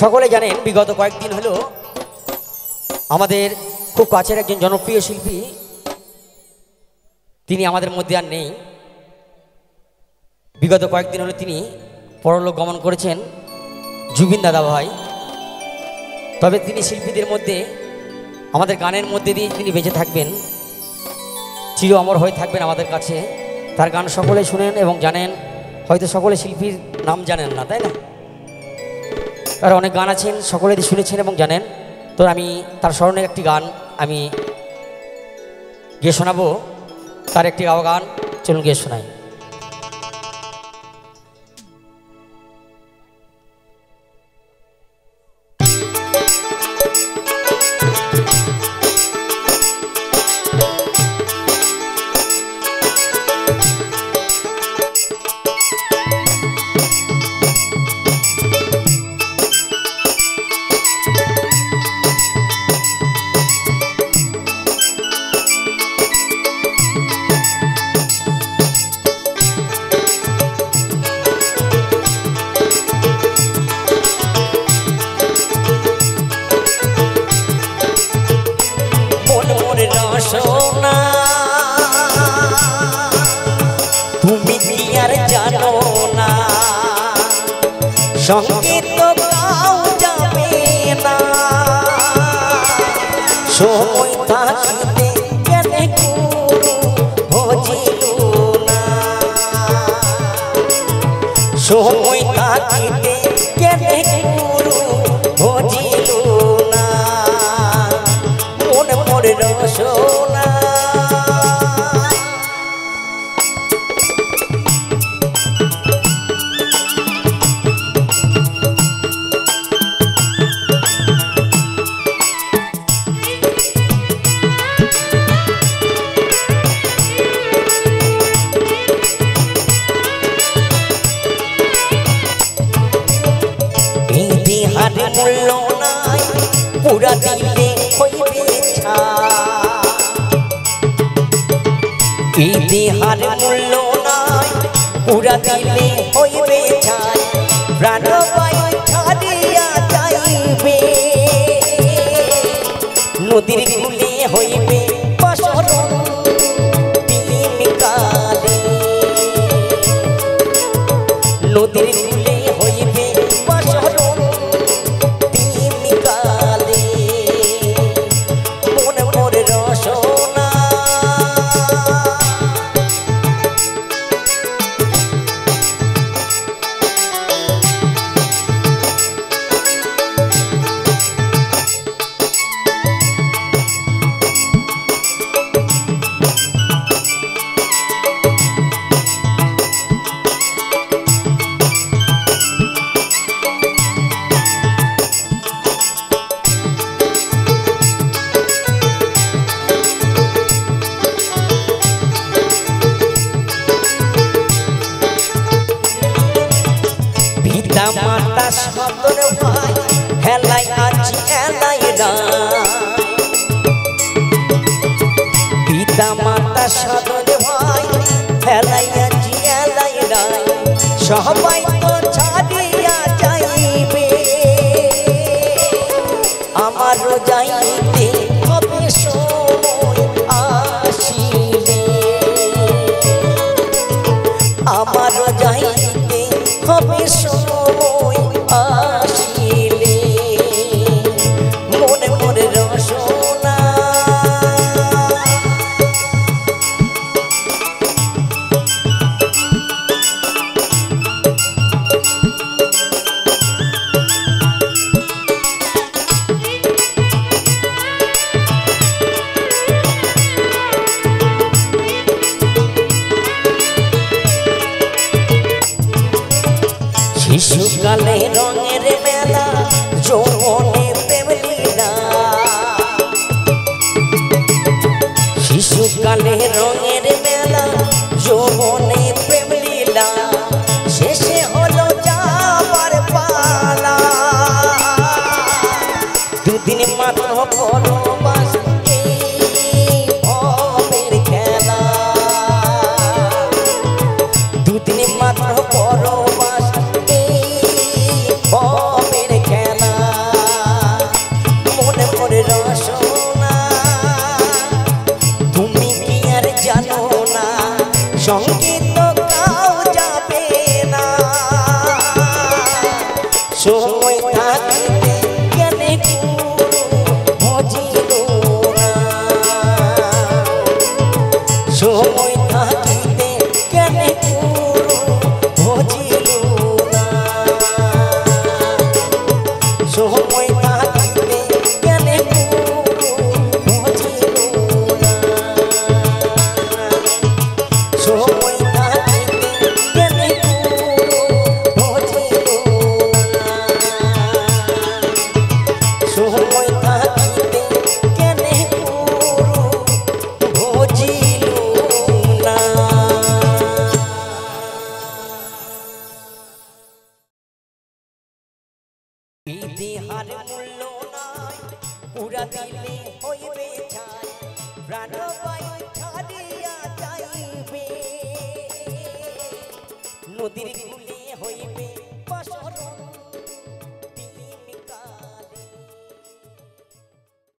সকলে জানেন বিগত কয়েকদিন হলো আমাদের খুব কাছের একজন জনপ্রিয় শিল্পী তিনি আমাদের মধ্যে আর নেই। বিগত কয়েকদিন হলো তিনি পরলোক গমন করেছেন, জুবিন দাদা ভাই। তবে তিনি শিল্পীদের মধ্যে আমাদের গানের মধ্যে দিয়ে তিনি বেঁচে থাকবেন, চির অমর হয়ে থাকবেন আমাদের কাছে। তার গান সকলে শুনেন এবং জানেন, হয়তো সকলে শিল্পীর নাম জানেন না, তাই না? তার অনেক গান আছেন, সকলে শুনেছেন এবং জানেন। তো আমি তার স্মরণে একটি গান আমি গেয়ে শোনাবো, তার একটি গাওয়া গান, চলুন গেয়ে শোনাই। তুমি কি আর জানো না, সঙ্গীত গাও যাবে না, সময় থাকিতে কেন গুরু ভজিল না, সময় থাকিতে কেন গুরু ভজিল না, মনে মনে রসনা মূল্য নাই, পুরা দিলে হইবে এই দেহার মূল্য নাই, পুরা দিলে হইবে ছাই, প্রাণ বায়ু ছাড়িয়া যাইবে, নদীর কূলে হইবে বাসরণ দিন কালে, নদীর কূলে হইবে বাসরণ মাতা সদর ভাই হেলাই আছি এলাই পিতা মাতা সদর ভাই হেলাই আছি এলাই রায়, সবাই তো ছাড়িয়া যাইবে, আমারও যাইতে হবে সময় আসিলে, আমারও যাইতে হবে সময় আসিলে, মনে মনে রসনা শিশুকালে রঙের মেলা, যৌবনে প্রেম লীলা, শিশুকালে রঙের মেলা, যৌবনে প্রেম লীলা, শেষে হলো যাবার পালা, দুদিন মাত্র পরবাস ভবের খেলা, দুদিন মাত্র পরবাস ভবের খেলা। সময় থাকিতে কেনে বুঝিল না সময় থাকিতে কেনে বুঝিল না সময় থাকিতে কেনে বুঝিল না বিদেহার মূল্য নাই পুরা দিলে হইবে ছাই প্রাণ বাই ছাড়িয়া যাইবে নদীর